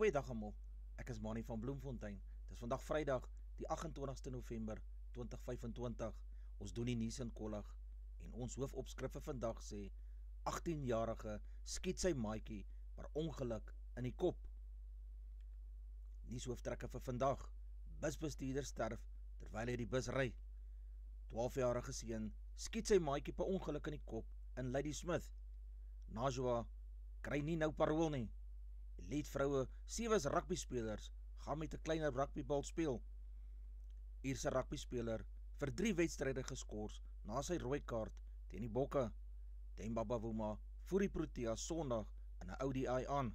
Goeiedag almal, ek is Manie van Bloemfontein. Dit is vandag Vrydag, die 28ste November 2025. Ons doen die nuus in kollig en ons hoofopskrif vir vandag sê 18-jarige skiet sy maatjie per ongeluk in die kop. Nuushooftrekke vir vandag: busbestuurder sterf terwyl hy die bus ry. 12-jarige seun skiet sy maatjie per ongeluk in die kop in Ladysmith. Najwa kry nie nou parool nie. Elite vroue 7 rugbyspelers gaan met 'n kleiner rugbybal speel. Ierse rugbyspeler vir 3 wedstryde geskort na sy rooi kaart teen die Bokke. Themba Bavuma voer die Proteas Sondag in 'n ODI aan.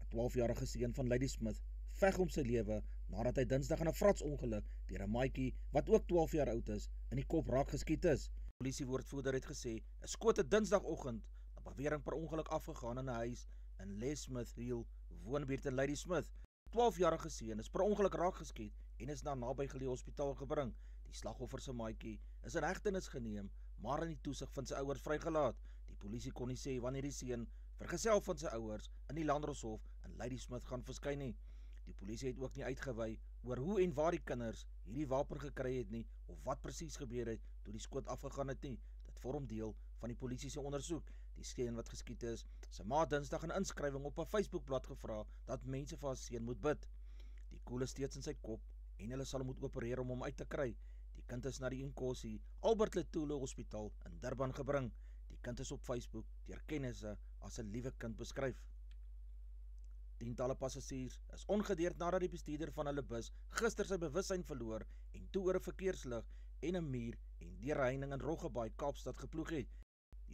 'n 12-jarige seun van Ladysmith veg om sy lewe nadat hy Dinsdag in 'n fratsongeluk deur 'n maatjie wat ook 12 jaar oud is in die kop raak geskiet is. Polisiewoordvoerder het gesê 'n skoot het Dinsdagoggend na bewering per ongeluk afgegaan in 'n huis in Ladysmith Hill, woonbuurt in Ladysmith. 12-jarige seun is per ongeluk raak geskiet en is na nabygeleë hospitaal gebring. Die slagoffer se maatjie is in hegtenis geneem, maar in die toesig van sy ouers vrygelaat. Die polisie kon nie sê wanneer die seun vergesel van sy ouers in die Landdroshof in Ladysmith gaan verskyn nie. Die polisie het ook nie uitgewy oor hoe en waar die kinders hierdie wapen gekry het nie, of wat presies gebeur het toe die skoot afgegaan het nie. Dit vorm deel van die polisie se ondersoek. Die seun wat geskiet is, sy ma Dinsdag 'n inskrywing op 'n Facebookblad gevra dat mense vir haar seun moet bid. Die koel is steeds in sy kop en hulle sal moet opereer om hom uit te kry. Die kind is na die Inkosi Albert Lutuli Hospitaal in Durban gebring. Die kind is op Facebook deur kennisse as 'n liewe kind beskryf. Tientalle passasiers is ongedeerd nadat die bestuurder van hulle bus gister sy bewussyn verloor en toe oor 'n verkeerslig en 'n muur en deur 'n heining in Roggebaai, Kaapstad geploeg het.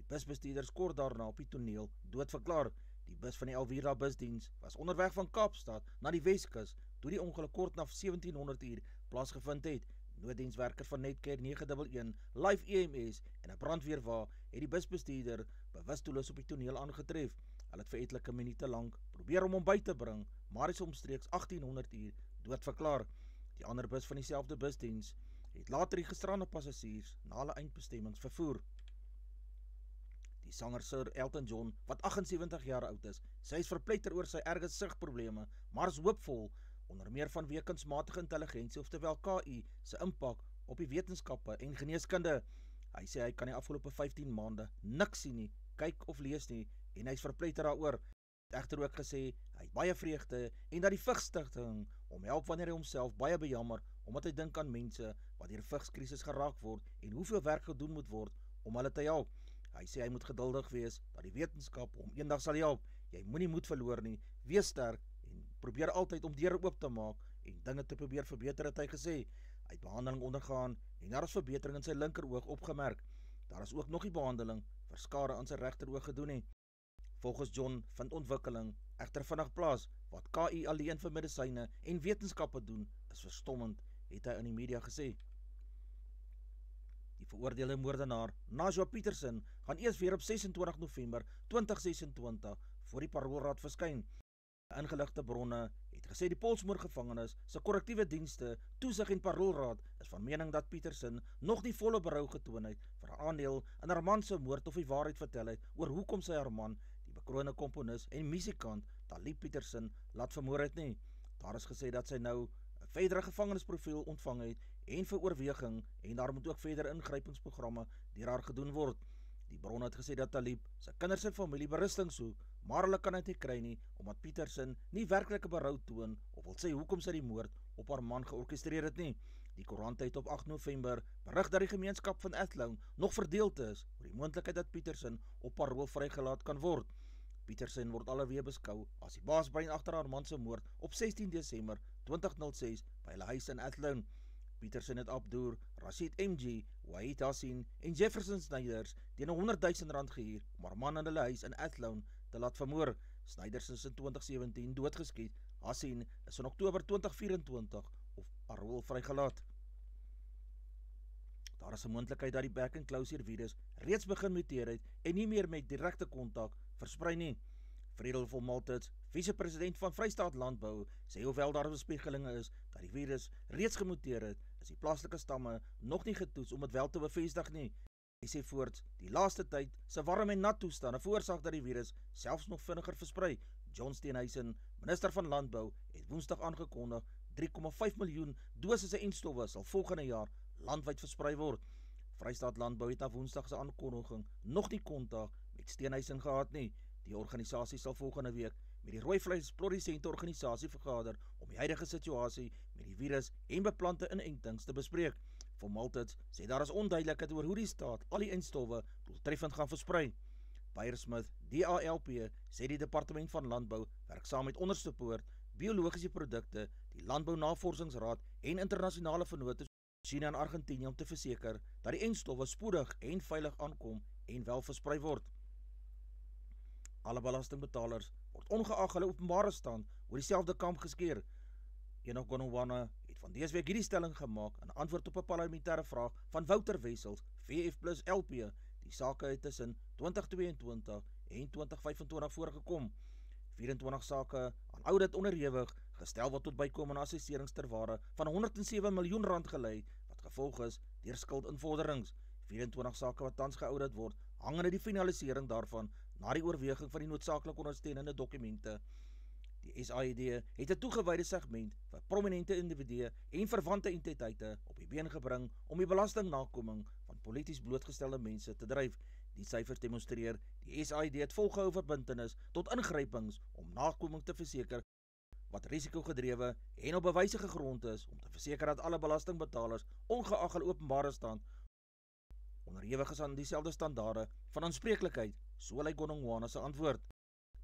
Die busbestuurder is kort daarna op die toneel doodverklaar. Die bus van die Elvira busdiens was onderweg van Kaapstad na die Weskus toe die ongeluk kort na 1700 uur plaasgevind het. Nooddienswerker van Netcare 911, Live EMS en 'n brandweerwa het die busbestuurder bewusteloos op die toneel aangetref. Hulle het vir etlike minute lank probeer om hom by te bring, maar hy is omstreeks 1800 uur doodverklaar. Die ander bus van dieselfde busdiens het later die gestrande passasiers na hulle eindbestemmings vervoer. Die sanger Sir Elton John, wat 78 jaar oud is, sy is verpletter oor sy erge sigprobleme, maar is hoopvol, onder meer vanweë kunsmatige intelligensie, oftewel KI, se impak op die wetenskappe en geneeskunde. Hy sê hy kan die afgelope 15 maande niks sien nie, kyk of lees nie, en hy is verpletter daaroor. Hy het egter ook gesê hy het baie vreugde en dat die Vigsstigting hom help wanneer hy homself baie bejammer, omdat hy dink aan mense wat deur vigskrisis geraak word en hoeveel werk gedoen moet word om hulle te help. Hy sê hy moet geduldig wees dat die wetenskap hom eendag sal help. Jy moenie moed verloor nie, wees sterk en probeer altyd om deure oop te maak en dinge te probeer verbeter, het hy gesê. Hy het behandeling ondergaan en daar is verbetering in sy linkeroog opgemerk. Daar is ook nog die behandeling vir skade aan sy regteroog gedoen nie. Volgens John vind ontwikkeling egter vinnig plaas. Wat KI alleen vir medisyne en wetenskappe doen is verstommend, het hy in die media gesê. Die veroordeelde moordenaar, Najwa Peterson, gaan eers weer op 26 November 2026 voor die paroolraad verskyn. Ingeligte bronne het gesê die Polsmoor-gevangenis se korrektiewe dienste, toesig en paroolraad is van mening dat Peterson nog nie volle berou getoon het vir 'n aandeel in haar man se moord of die waarheid vertel het oor hoekom sy haar man, die bekroonde komponis en musikant Talib Peterson, laat vermoor het nie. Daar is gesê dat sy nou 'n verdere gevangenisprofiel ontvang het en vir oorweging en daar moet ook verdere ingrypingsprogramme deur haar gedoen word. Die bron het gesê dat Talib sy kinders en familie berusting soek, maar hulle kan dit nie kry nie, omdat Peterson nie werklike berou toon of wil sê hoekom sy die moord op haar man georkestreer het nie. Die koerant het op 8 November berig dat die gemeenskap van Athlone nog verdeeld is oor die moontlikheid dat Peterson op parool vrygelaat kan word. Peterson word alweer beskou as die baasbrein agter haar man se moord op 16 Desember 2006 by hulle huis in Athlone. Peterson het Abdur, Rashid MG, Wahid Hassin en Jefferson Snyders teen R100,000 gehuur om haar man in hulle huis in Athlone te laat vermoor. Snyders is in 2017 doodgeskiet. Hassin is in Oktober 2024 op parool vrygelaat. Daar is 'n moontlikheid dat die back and closure virus reeds begin muteer het en nie meer met direkte kontak versprei nie. Friedel Maltitz, vice-president van Vrystaat Landbou, sê hoewel daar bespiegelinge is dat die virus reeds gemuteer het, is die plaaslike stamme nog nie getoets om dit wel te bevestig nie. Hy sê voorts, die laaste tyd se warm en nat toestande veroorsaak dat die virus selfs nog vinniger versprei. John Steenhuisen, minister van Landbou, het Woensdag aangekondig 3,5 miljoen dosisse enstowwe sal volgende jaar landwyd versprei word. Vrystaat Landbou het na Woensdag se aankondiging nog nie kontak met Steenhuisen gehad nie. Die organisasie sal volgende week met die rooivleisprodusente organisasie vergader om die huidige situasie met die virus en beplante inentings te bespreek. Von Maltitz sê daar is onduidelikheid oor hoe die staat al die enstowwe doeltreffend gaan versprei. Beiersmith, DALP, sê die Departement van Landbou werk saam met Onderstepoort, biologiese produkte, die Landbounavorsingsraad en internasionale vennote China en Argentinië om te verseker dat die enstowwe spoedig en veilig aankom en wel versprei word. Alle belastingbetalers word ongeag hulle openbare stand oor dieselfde kamp geskeer. Enoch Godongwana het van dese week hierdie stelling gemaak in antwoord op 'n parlementêre vraag van Wouter Wessels, VF+LP. Die sake het tussen 2022 en 2025 voorgekom. 24 sake aan audit onderhewig gestel wat tot bykomende assesserings ter waarde van R107 miljoen gelei, wat gevolg is deur skuldinvorderings. 24 sake wat tans geaudit word, hangende die finalisering daarvan na die oorweging van die noodsaaklike ondersteunende dokumente. Die SAID het 'n toegewyde segment vir prominente individue en verwante entiteite op die been gebring om die belastingnakoming van polities blootgestelde mense te dryf. Die syfers demonstreer die SAID het volgehou verbintenis tot ingrypings om nakoming te verseker wat risikogedrewe en op bewyse gegrond is om te verseker dat alle belastingbetalers ongeag hul openbare stand onderhewig is aan dieselfde standaarde van aanspreeklikheid, so lyk Godongwana se antwoord.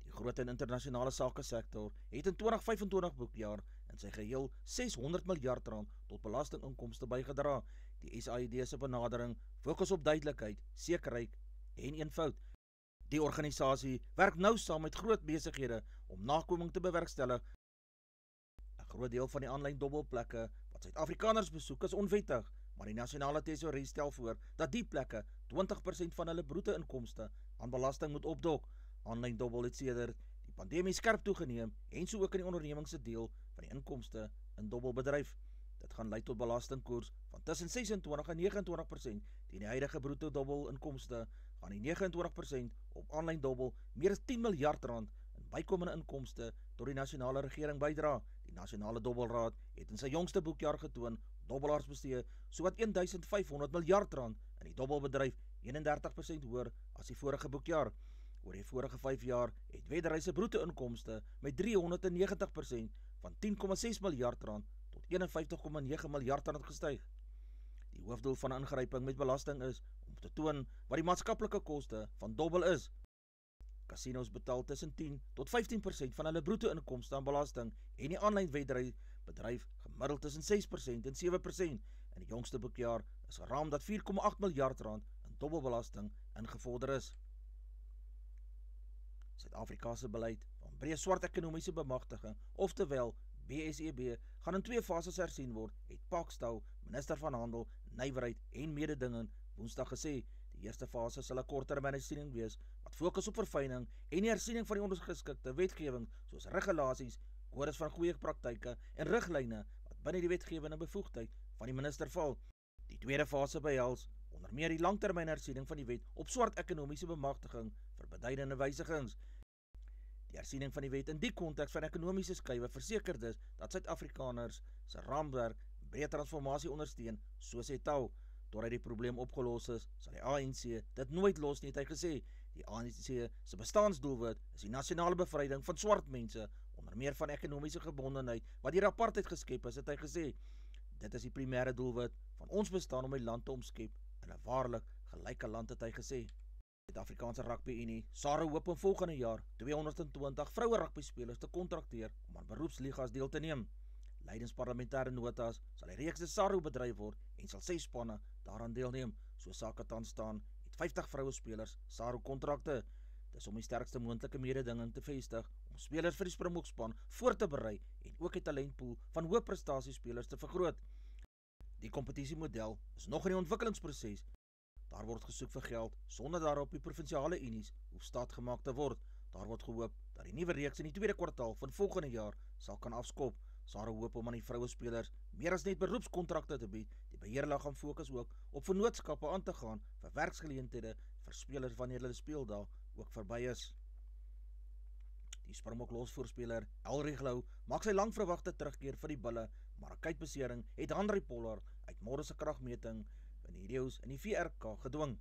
Die groot en internasionale sake sektor het in 2025 boekjaar in sy geheel R600 miljard tot belastinginkomste bygedra. Die SAID se benadering fokus op duidelikheid, sekerheid en eenvoud. Die organisasie werk nou saam met groot besighede om nakoming te bewerkstellig. 'n Groot deel van die aanlyn dobbelplekke wat Suid-Afrikaners besoek is onwettig, maar die nasionale tesourie stel voor dat die plekke 20% van hulle bruto inkomste aan belasting moet opdok. Aanlyn dobbel het sedert die pandemie skerp toegeneem en so ook in die onderneming se deel van die inkomste in dobbelbedryf. Dit gaan lei tot belastingkoers van tussen 26 en 29% teen die huidige bruto dobbel inkomste, gaan die 29% op aanlyn dobbel meer as R10 miljard in bykomende inkomste tot die nasionale regering bydra. Die nasionale dobbelraad het in sy jongste boekjaar getoon dobbelaars bestee sowat R1500 miljard in die dobbelbedryf, 31% hoër as die vorige boekjaar. Oor die vorige 5 jaar het Wedery se bruto inkomste met 390% van R10,6 miljard tot R51,9 miljard gestyg. Die hoofdoel van 'n ingryping met belasting is om te toon wat die maatskaplike koste van dobbel is. Casinos betaal tussen 10 tot 15% van hulle bruto inkomste aan belasting en die aanlyn wedrybedryf gemiddeld tussen 6% en 7%. In die jongste boekjaar is geraam dat R4,8 miljard in dobbelbelasting ingevorder is. Suid-Afrika se beleid van breë swart ekonomiese bemagtiging, oftewel BSEB, gaan in 2 fases hersien word, het Pakstow, minister van Handel, Nywerheid en Mededinging, Woensdag gesê. Die eerste fase sal 'n korttermynshersiening wees wat fokus op verfyning en die hersiening van die ondergeskikte wetgewing soos regulasies, kodes van goeie praktyke en riglyne wat binne die wetgewende bevoegdheid van die minister val. Die tweede fase behels onder meer die langtermynhersiening van die wet op swart ekonomiese bemagtiging vir beduidende wysigings. Die hersiening van die wet in die konteks van ekonomiese skuwe verseker dus dat Suid-Afrikaners se raamwerk breë transformasie ondersteun, so sê Tau. Totdat die probleem opgelos is, sal die ANC dit nooit los nie, het hy gesê. Die ANC se bestaansdoelwit is die nasionale bevryding van swart mense, onder meer van ekonomiese gebondenheid wat deur apartheid geskep is, het hy gesê. Dit is die primêre doelwit van ons bestaan om die land te omskep in 'n waarlik gelyke land, het hy gesê. Die Suid-Afrikaanse Rugby Unie, SARU, hoop om volgende jaar 220 vroue rugbyspelers te kontrakteer om aan beroepsligas deel te neem. Lydens parlementêre notas sal die reeks die SARU bedryf word en sal 6 spanne daaraan deelneem. So sake tans staan, het 50 vroue spelers SARU kontrakte. Dis om die sterkste moontlike mededinging te vestig, om spelers vir die Springbokspan voor te berei en ook die talentpool van hoë prestasiespelers te vergroot. Die kompetisiemodel is nog in die ontwikkelingsproses. Daar word gesoek vir geld sonder daarop die provinsiale unies hoef staatgemaak te word. Daar word gehoop dat die nuwe reeks in die tweede kwartaal van volgende jaar sal kan afskop. SARU hoop om aan die vroue spelers meer as net beroepskontrakte te bied. Die beheerliggaam fokus ook op vennootskappe aan te gaan vir werksgeleenthede vir spelers wanneer hulle speeldae ook verby is. Die Springbok losvoorspeler Elrigh Louw maak sy lang verwagte terugkeer vir die bulle, maar 'n kuitbesering het Henry Pollard uit môre se kragmeting in die Rios in die VRK gedwing.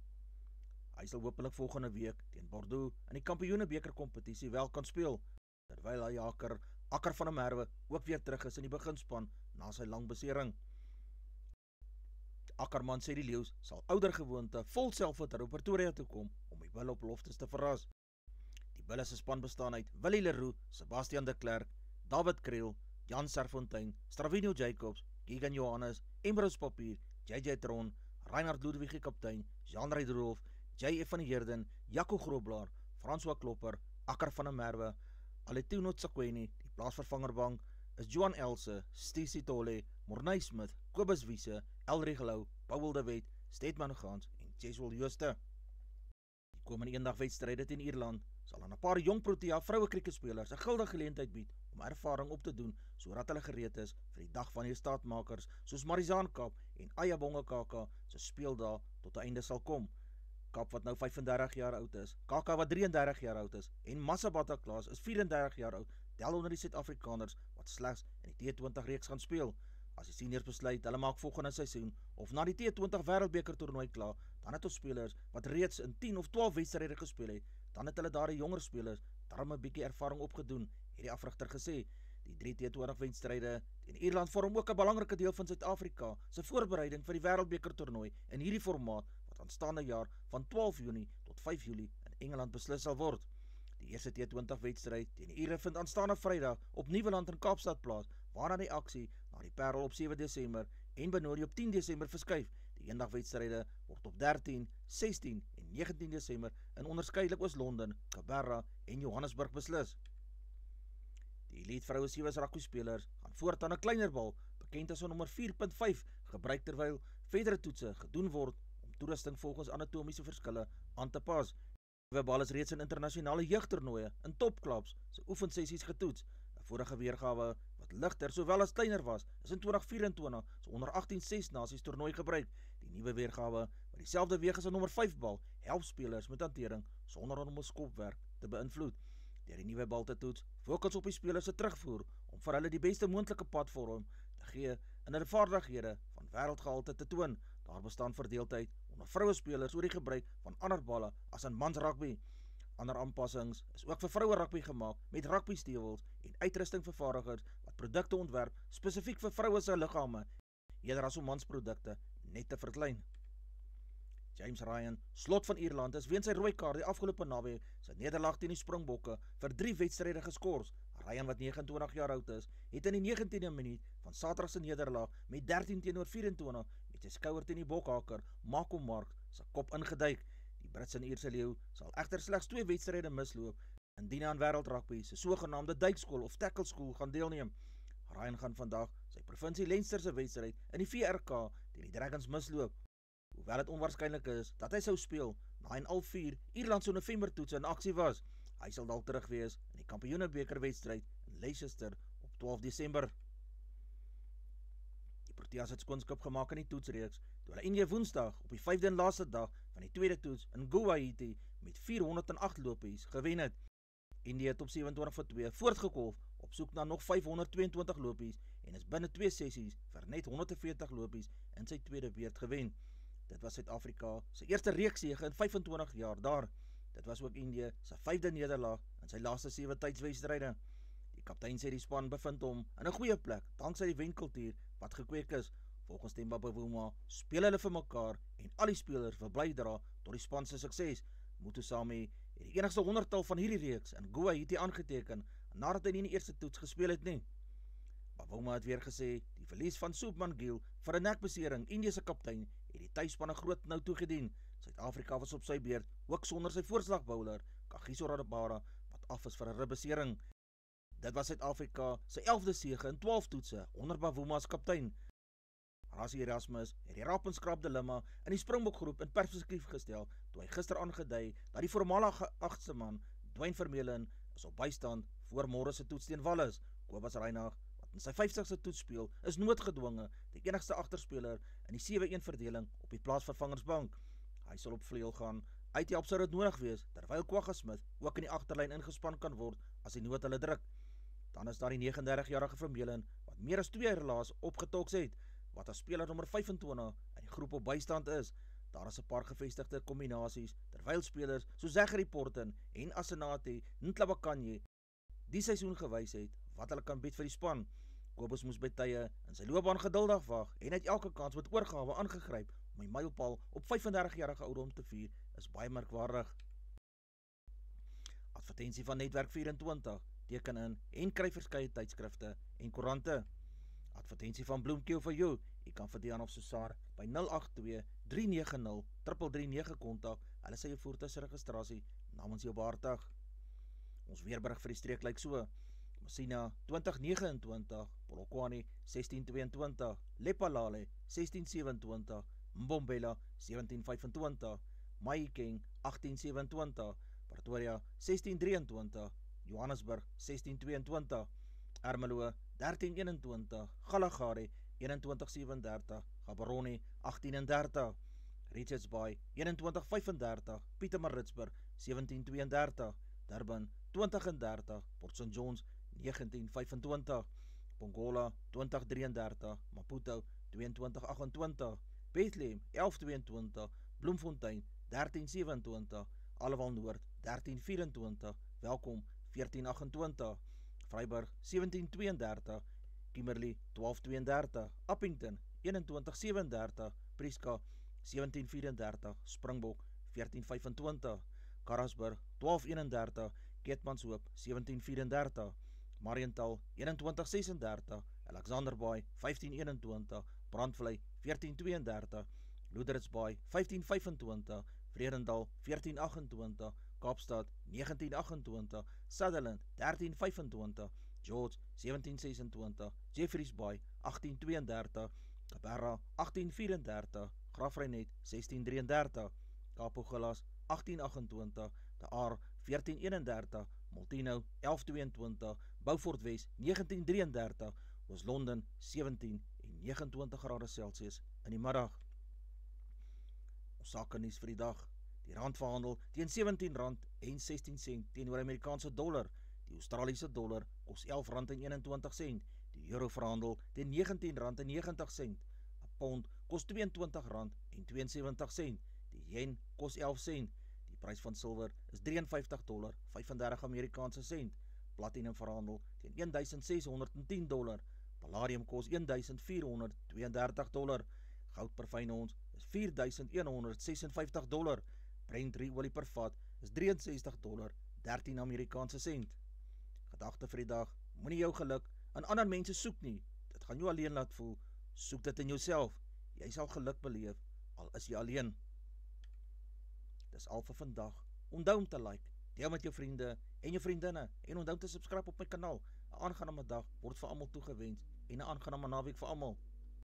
Hy sal hopelik volgende week teen Bordeaux in die Kampioenebeker kompetisie wel kan speel, terwyl hy jaker Akker van der Merwe ook weer terug is in die beginspan na sy lang besering. Akkerman sê die Leeu's sal ouer gewoonte vol selfvertroue Pretoria toe kom om die bulle op beloftes te verras. Die bulle se span bestaan uit Willie Leroux, Sebastian de Klerk, David Kriel, Jan Serfontein, Stravinho Jacobs, Keegan Johannes, Emrose Papier, JJ Tron, Reinhard Ludwig kaptein, Jean-Ray Rudolph, J.F. van Heerden, Jaco Groblaar, François Klopper, Akker van der Merwe, Aletono Tsakwini, die plaasvervangerbank is Johan Else, Stacey Tolle, Morney Smith, Kobus Wiese, Elrigh Louw, Paul de Wet, Stedman Gans en Jeswel Jooste. Die komende eendagwedstryde teen Ierland sal aan 'n paar jong Protea vroue krieketspelers 'n guldige geleentheid bied om ervaring op te doen sodat hulle gereed is vir die dag van die staatmakers soos Marizaan Kap en Ayabonga Kaka se speeldae tot 'n einde sal kom. Kap wat nou 35 jaar oud is, Kaka wat 33 jaar oud is en Massabata Klaas is 34 jaar oud, tel onder die Suid-Afrikaners wat slegs in die T20 reeks gaan speel. As die seniors besluit hulle maak volgende seisoen of na die T20 Wêreldbeker toernooi klaar, dan het ons spelers wat reeds in 10 of 12 wedstryde gespeel het, dan het hulle daar die jonger spelers darm 'n bietjie ervaring opgedoen, het die afrigter gesê. Die 3 T20 wedstryde teen Ierland vorm ook 'n belangrike deel van Suid-Afrika se voorbereiding vir die Wêreldbeker toernooi in hierdie formaat wat aanstaande jaar van 12 Junie tot 5 Julie in Engeland beslis sal word. Die eerste T20 wedstryd teen die Ire vind aanstaande Vrydag op Nieuweland in Kaapstad plaas, waarna die aksie na die Parel op 7 Desember en Benoni op 10 Desember verskuif. Die eendagwedstryde word op 13, 16 en 19 Desember in onderskeidelik Oos-London, Canberra en Johannesburg beslis. Die elite vroue sewe rugby spelers gaan voortaan 'n kleiner bal, bekend as 'n nommer 4.5, gebruik terwyl verdere toetse gedoen word om toerusting volgens anatomiese verskille aan te pas. Die bal is reeds in internasionale jeugtoernooie in topklubs se oefensessies getoets. 'n Vorige weergawe wat ligter sowel as kleiner was, is in 2024 se onder 18 6 nasies toernooi gebruik. Die nuwe weergawe wat dieselfde weeg as 'n nommer 5 bal, help spelers met hantering sonder om 'n skopwerk te beïnvloed. Deur die nuwe bal te toets, fokus op die spelers se terugvoer om vir hulle die beste moontlike padvorm te gee en hulle vaardighede van wêreldgehalte te toon. Daar bestaan verdeeldheid onder vroue spelers oor die gebruik van ander balle as in mans rugby. Ander aanpassings is ook vir vroue rugby gemaak met rugby stewels en uitrusting vervaardigers wat produkte ontwerp spesifiek vir vroue se liggame, eerder as om mansprodukte net te verklein. James Ryan, slot van Ierland, is weens sy rooi kaart die afgelope naweek sy nederlaag teen die Springbokke vir 3 wedstryde geskort. Ryan, wat 29 jaar oud is, het in die 19de minuut van Saterdag se nederlaag met 13-24 met sy skouer teen die bokhaker Malcolm Marx se kop ingeduik. Die Britse en Ierse leeu sal egter slegs 2 wedstryde misloop indien hy aan wêreldrugby se sogenaamde duikskool of tackle school gaan deelneem. Ryan gaan vandag sy provinsie Leinster se wedstryd in die VRK teen die Dragons misloop. Hoewel dit onwaarskynlik is dat hy sou speel na en al 4 Ierland se November toetse in aksie was, hy sal dalk terug wees in die Kampioenebeker wedstryd in Leicester op 12 Desember. Die Proteas het skoonskip gemaak in die toetsreeks toe hulle Indië Woensdag op die 5de en laaste dag van die tweede toets in Guwahati met 408 lopies gewen het. Indië het op 27-2 voortgekolf op soek na nog 522 lopies en is binne 2 sessies vir net 140 lopies in sy tweede beurt gewen. Dit was Suid-Afrika se eerste reekssege in 25 jaar daar. Dit was ook Indië se 5de nederlaag in sy laaste 7 tydswedstryde. Die kaptein sê die span bevind hom in 'n goeie plek danksy die wenkultuur wat gekweek is. Volgens Themba Bavuma speel hulle vir mekaar en al die spelers wil bydra tot die span se sukses. Mutusami het die enigste 100-tal van hierdie reeks in Guwahati aangeteken nadat hy nie in die eerste toets gespeel het nie. Bavuma het weer gesê die verlies van Soopman Gill vir 'n nekbesering, Indië se kaptein, het die tuisspan 'n groot nou toegedien. Suid-Afrika was op sy beurt ook sonder sy voorslagbouler Kagiso Radabara wat af is vir 'n ribbesering. Dit was Suid-Afrika se 11de sege in 12 toetse onder Bavuma as kaptein. Rassie Erasmus het die rap-en-skrap dilemma in die Springbok-groep in perspektief gestel toe hy gister aangedui dat die voormalige 8ste man Dwayne Vermeulen is op bystand voor môre se toets teen Wallis. Kobus Reinagh wat in sy 50ste toets speel, is noodgedwonge die enigste agterspeler in die 7-1 verdeling op die plaasvervangersbank. Hy sal op vleuel gaan, uithelp sou dit nodig wees, terwyl Kwagga Smith ook in die agterlyn ingespan kan word as die nood hulle druk. Dan is daar die 39-jarige Vermeulen wat meer as 2 jaar laas opgetoks het, wat as speler nommer 25 in die groep op bystand is. Daar is 'n paar gevestigde kombinasies, terwyl spelers soos Zachary Porten en Asenate Ntlabakanye die seisoen gewys het wat hulle kan bied vir die span. Kobus moes by tye in sy loopbaan geduldig wag en het elke kans met oorgawe aangegryp om die mylpaal op 35-jarige ouderdom te vier, is baie merkwaardig. Advertensie van Netwerk 24, teken in en kry verskeie tydskrifte en koerante. Advertensie van Bloemkeel vir jou, jy kan vir Dian of Susaar by 082-390-339 kontak, hulle sê jou voertuigregistrasie namens jou behartig. Ons weerberig vir die streek lyk so: Messina 2029, Polokwane 1622, Lephalale 1627, Mbombela 1725, Mahikeng 1827, Pretoria 1623, Johannesburg 1622, Ermelo 1321, Galagare 2137, Gaborone 1830, Richards Bay 2135, Pietermaritzburg 1732, Durban 2030, Port St Johns 1925, Pongola 2033, Maputo 2228, Bethlehem 1122, Bloemfontein 1327, Allewal Noord 1324, Welkom 1428, Vryburg 1732, Kimberley 1232, Appington 2137, Prieska 1734, Springbok 1425, Karasburg 1231, Keetmanshoop 1734, Mariental 2136, Alexanderbaai 1521, Brandvlei 1432, Loederitsbaai 1525, Vredendal 1428, Kaapstad 1928, Sutherland 1325, George 1726, Jeffreys Bay 1832, Cabarra 1834, Grafreinet 1633, Kapogelas 1828, De Aar 1431, Multino 1122, Beaufort Wes 1933, Oos-London 17 en 29 grade Celsius in die middag. Ons sake nuus vir die dag. Die rand verhandel teen R17.16 teenoor Amerikaanse dollar. Die Australiese dollar kos R11.21. Die euro verhandel teen R19.90. 'n pond kos R22.72. Die yen kos 11 sent. Die prys van silwer is $53.35 Amerikaanse sent. Platinum verhandel teen $1,610. Palladium kos $1,432. Goud per fyn ons is $4,156. Brent olie per vat is $63.13 Amerikaanse sent. Gedagte vir die dag: moenie jou geluk aan ander mense soek nie. Dit gaan jou alleen laat voel. Soek dit in jouself. Jy sal geluk beleef, al is jy alleen. Dis al vir vandag. Onthou om te like, deel met jou vriende en jou vriendinne en onthou te subscribe op my kanaal. 'n Aangename dag word vir almal toegewens en 'n aangename naweek vir almal.